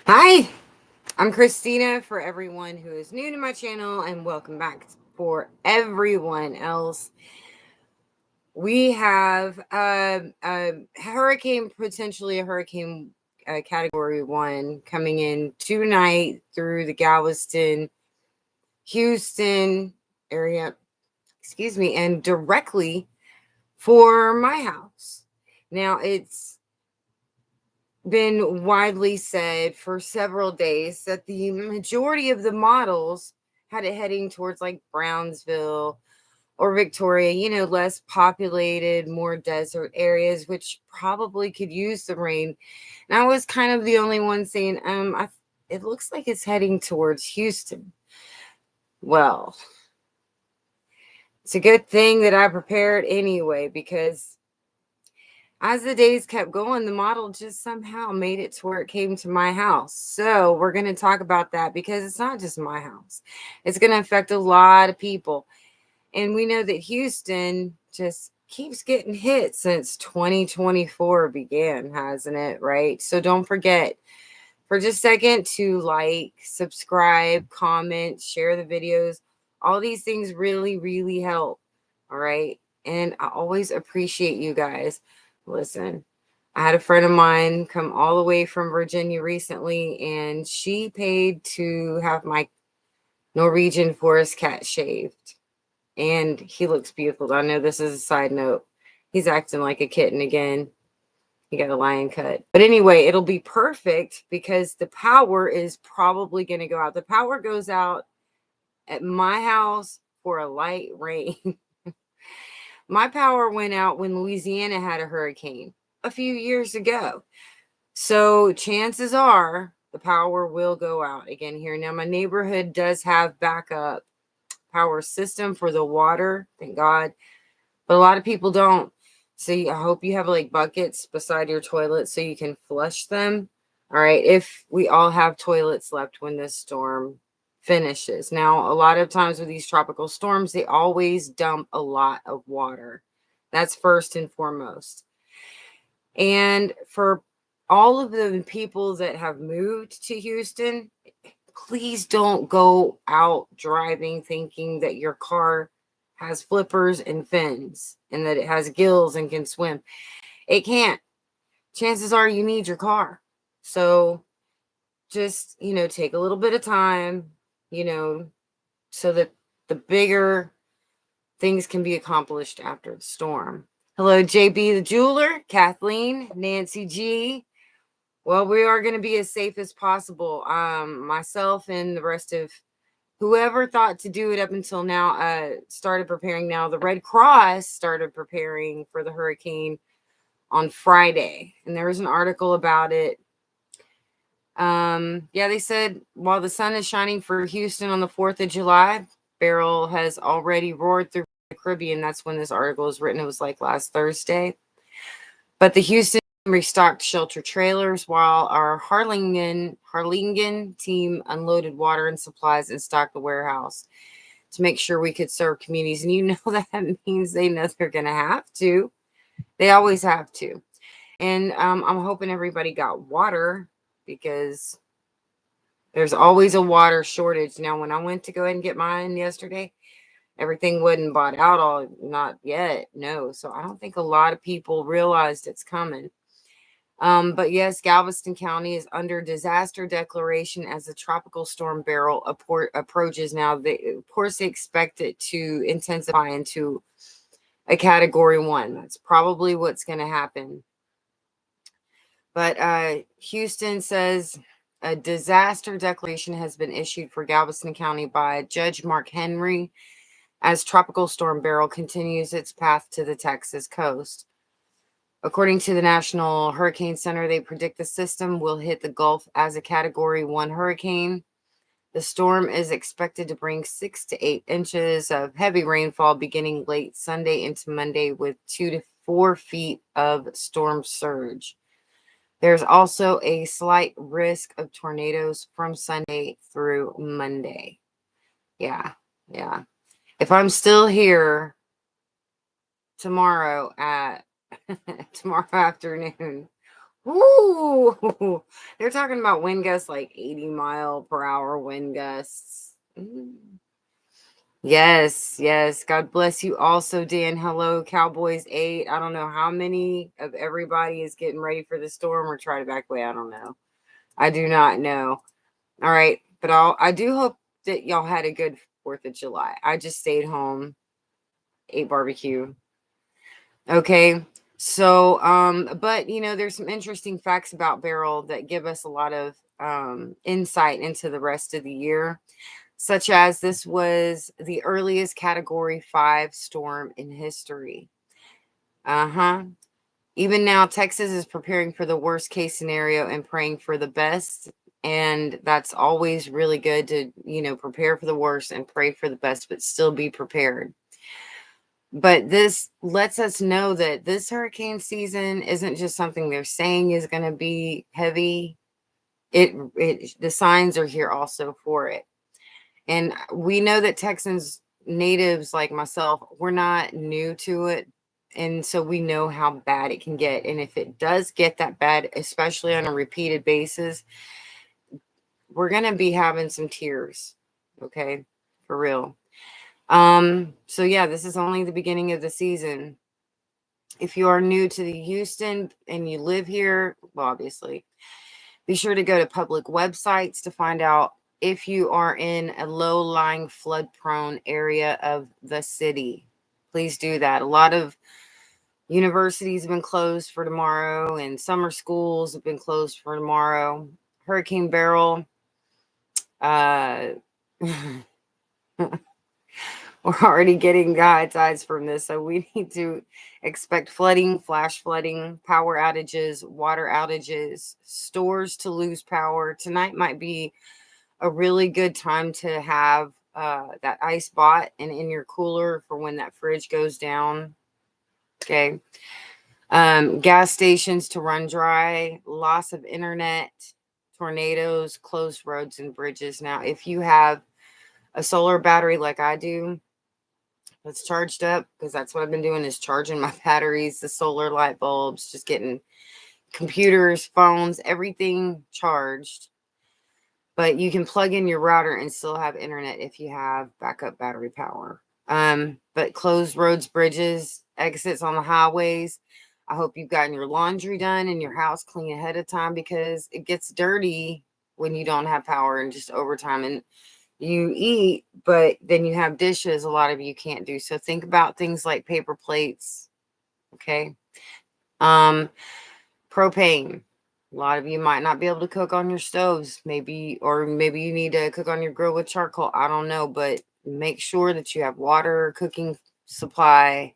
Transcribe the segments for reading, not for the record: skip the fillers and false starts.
Hi, I'm Christina for everyone who is new to my channel, and welcome back for everyone else. We have a hurricane, potentially a hurricane category 1 coming in tonight through the Galveston, Houston area, excuse me, and directly for my house. Now, it's been widely said for several days that the majority of the models had it heading towards like Brownsville or Victoria, less populated, more desert areas, which probably could use the rain. And I was kind of the only one saying, it looks like it's heading towards Houston. Well, it's a good thing that I prepared anyway, because as the days kept going, the model just somehow made it to where it came to my house. So we're going to talk about that because it's not just my house. It's going to affect a lot of people. And we know that Houston just keeps getting hit since 2024 began, hasn't it? Right? So don't forget for just a second to like, subscribe, comment, share the videos. All these things really, really help. All right. And I always appreciate you guys. Listen, I had a friend of mine come all the way from Virginia recently, and she paid to have my Norwegian forest cat shaved. And he looks beautiful. I know this is a side note. He's acting like a kitten again. He got a lion cut. But anyway, it'll be perfect because the power is probably going to go out. The power goes out at my house for a light rain. My power went out when Louisiana had a hurricane a few years ago. So chances are the power will go out again here. Now, my neighborhood does have backup power system for the water, thank God. But a lot of people don't. So I hope you have like buckets beside your toilet so you can flush them. All right. If we all have toilets left when this storm finishes. Now, a lot of times with these tropical storms, they always dump a lot of water. That's first and foremost. And for all of the people that have moved to Houston, please don't go out driving thinking that your car has flippers and fins and that it has gills and can swim. It can't. Chances are you need your car. So just, take a little bit of time, so that the bigger things can be accomplished after the storm. Hello, JB the jeweler, Kathleen, Nancy G. Well, we are going to be as safe as possible. Myself and the rest of whoever thought to do it up until now started preparing now. The Red Cross started preparing for the hurricane on Friday, and there was an article about it. Yeah, they said while the sun is shining for Houston on the 4th of July, Beryl has already roared through the Caribbean. That's when this article was written. It was like last Thursday. But the Houston restocked shelter trailers while our Harlingen team unloaded water and supplies and stocked the warehouse to make sure we could serve communities. And that means they know they're going to have to. They always have to. And I'm hoping everybody got water because there's always a water shortage. Now, when I went to go ahead and get mine yesterday, everything wasn't bought out all, not yet. No. So I don't think a lot of people realized it's coming. But yes, Galveston County is under disaster declaration as the tropical storm Beryl approaches. Now, of course, they expect it to intensify into a category 1. That's probably what's going to happen. But Houston says a disaster declaration has been issued for Galveston County by Judge Mark Henry as Tropical Storm Beryl continues its path to the Texas coast. According to the National Hurricane Center, they predict the system will hit the Gulf as a Category 1 hurricane. The storm is expected to bring 6 to 8 inches of heavy rainfall beginning late Sunday into Monday with 2 to 4 feet of storm surge. There's also a slight risk of tornadoes from Sunday through Monday. Yeah. If I'm still here tomorrow afternoon, woo, They're talking about wind gusts like 80-mile-per-hour wind gusts. Yes, yes. God bless you also, Dan. Hello, Cowboys 8. I don't know how many of everybody is getting ready for the storm or try to back away. I don't know. I do not know. All right. But I do hope that y'all had a good 4th of July. I just stayed home, ate barbecue. Okay. So, but there's some interesting facts about Beryl that give us a lot of insight into the rest of the year, such as this was the earliest Category 5 storm in history. Even now, Texas is preparing for the worst case scenario and praying for the best. And that's always really good to, prepare for the worst and pray for the best, but still be prepared. But this lets us know that this hurricane season isn't just something they're saying is going to be heavy. The signs are here also for it. And we know that Texans, natives like myself, we're not new to it. And so we know how bad it can get. And if it does get that bad, especially on a repeated basis, we're going to be having some tears. Okay. For real. So yeah, this is only the beginning of the season. If you are new to the Houston and you live here, well, obviously, be sure to go to public websites to find out if you are in a low-lying, flood-prone area of the city. Please do that. A lot of universities have been closed for tomorrow, and summer schools have been closed for tomorrow. Hurricane Beryl, we're already getting God's eyes from this, so we need to expect flooding, flash flooding, power outages, water outages, stores to lose power. Tonight might be a really good time to have that ice bought and in your cooler for when that fridge goes down. Okay. Gas stations to run dry, loss of internet, tornadoes, closed roads and bridges. Now, if you have a solar battery like I do, that's charged up, because that's what I've been doing, is charging my batteries, the solar light bulbs, just getting computers, phones, everything charged. But you can plug in your router and still have internet if you have backup battery power. But closed roads, bridges, exits on the highways. I hope you've gotten your laundry done and your house clean ahead of time, because it gets dirty when you don't have power and just overtime. And you eat, but then you have dishes a lot of you can't do. So think about things like paper plates. Okay. Propane. A lot of you might not be able to cook on your stoves, or maybe you need to cook on your grill with charcoal. I don't know, but make sure that you have water, cooking supply,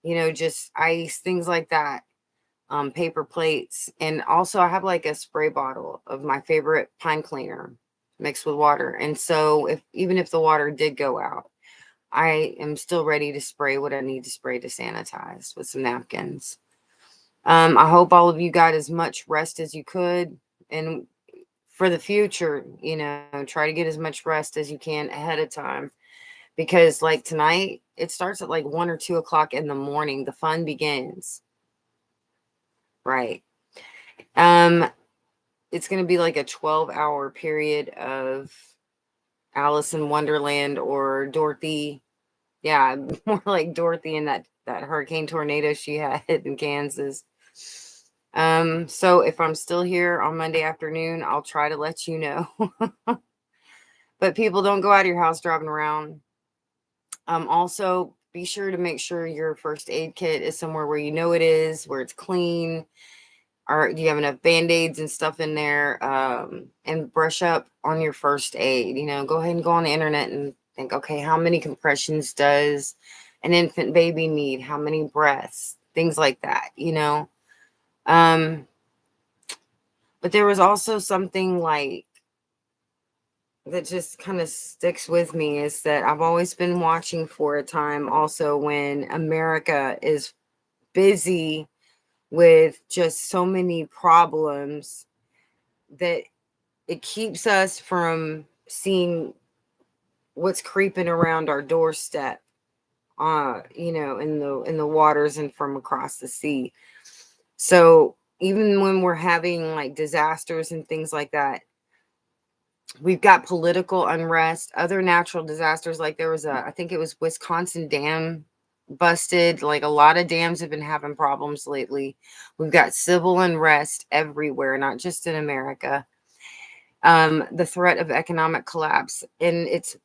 just ice, things like that. Paper plates. And also I have like a spray bottle of my favorite pine cleaner mixed with water. And so even if the water did go out, I am still ready to spray what I need to spray to sanitize with some napkins. I hope all of you got as much rest as you could. And for the future, try to get as much rest as you can ahead of time. Because like tonight, it starts at like 1 or 2 o'clock in the morning. The fun begins. Right. It's going to be like a 12-hour period of Alice in Wonderland or Dorothy. Yeah, more like Dorothy in that hurricane tornado she had in Kansas. So if I'm still here on Monday afternoon, I'll try to let you know. But people, don't go out of your house driving around. Also be sure to make sure your first aid kit is somewhere where you know it is, where it's clean. Or do you have enough Band-Aids and stuff in there? And brush up on your first aid. Go ahead and go on the internet and think, okay, how many compressions does an infant baby need? How many breaths? Things like that, But there was also something like that just kind of sticks with me, is that I've always been watching for a time also when America is busy with just so many problems that it keeps us from seeing what's creeping around our doorstep, in the waters and from across the sea. So even when we're having like disasters and things like that, we've got political unrest, other natural disasters. Like there was I think it was Wisconsin dam busted. Like a lot of dams have been having problems lately. We've got civil unrest everywhere, not just in America. The threat of economic collapse, and it's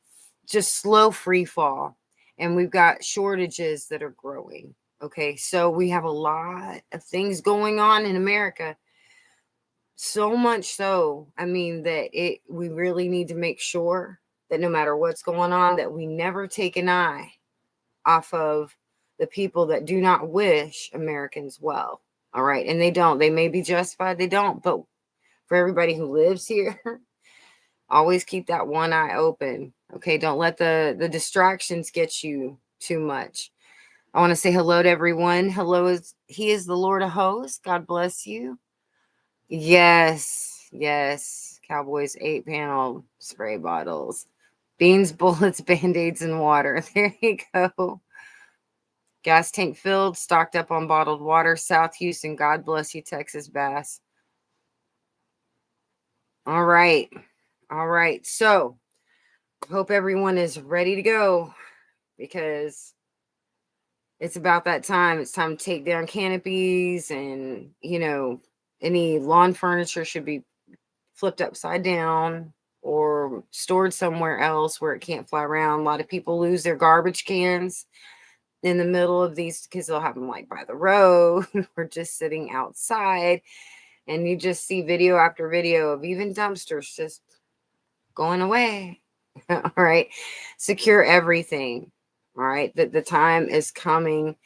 just slow free fall. And we've got shortages that are growing. Okay, so we have a lot of things going on in America. So much so, I mean, that we really need to make sure that no matter what's going on, that we never take an eye off of the people that do not wish Americans well. All right, and they don't. They may be justified, they don't, but for everybody who lives here, always keep that one eye open. Okay, don't let the distractions get you too much. I want to say hello to everyone. He is the Lord of hosts. God bless you. Yes, yes. Cowboys 8-panel spray bottles. Beans, bullets, band-aids, and water. There you go. Gas tank filled, stocked up on bottled water. South Houston, God bless you, Texas Bass. All right. All right. So, hope everyone is ready to go, because it's about that time. It's time to take down canopies, and, any lawn furniture should be flipped upside down or stored somewhere else where it can't fly around. A lot of people lose their garbage cans in the middle of these because they'll have them like by the road or just sitting outside. And you just see video after video of even dumpsters just going away. All right. Secure everything. All right. The time is coming.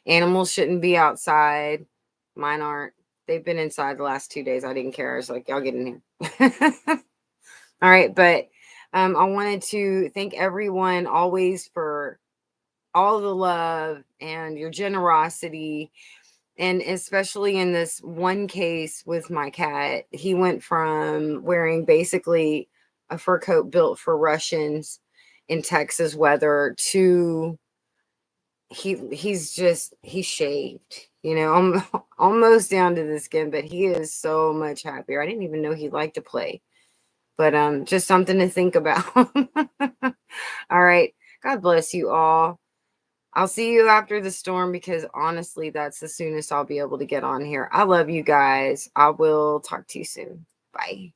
Animals shouldn't be outside. Mine aren't. They've been inside the last 2 days. I didn't care. I was like, y'all get in here. All right. But I wanted to thank everyone always for all the love and your generosity. And especially in this one case with my cat, he went from wearing basically a fur coat built for Russians in Texas weather to he's shaved, I'm almost down to the skin, but he is so much happier. I didn't even know he liked to play, but just something to think about. All right. God bless you all. I'll see you after the storm, because honestly, that's the soonest I'll be able to get on here. I love you guys. I will talk to you soon. Bye.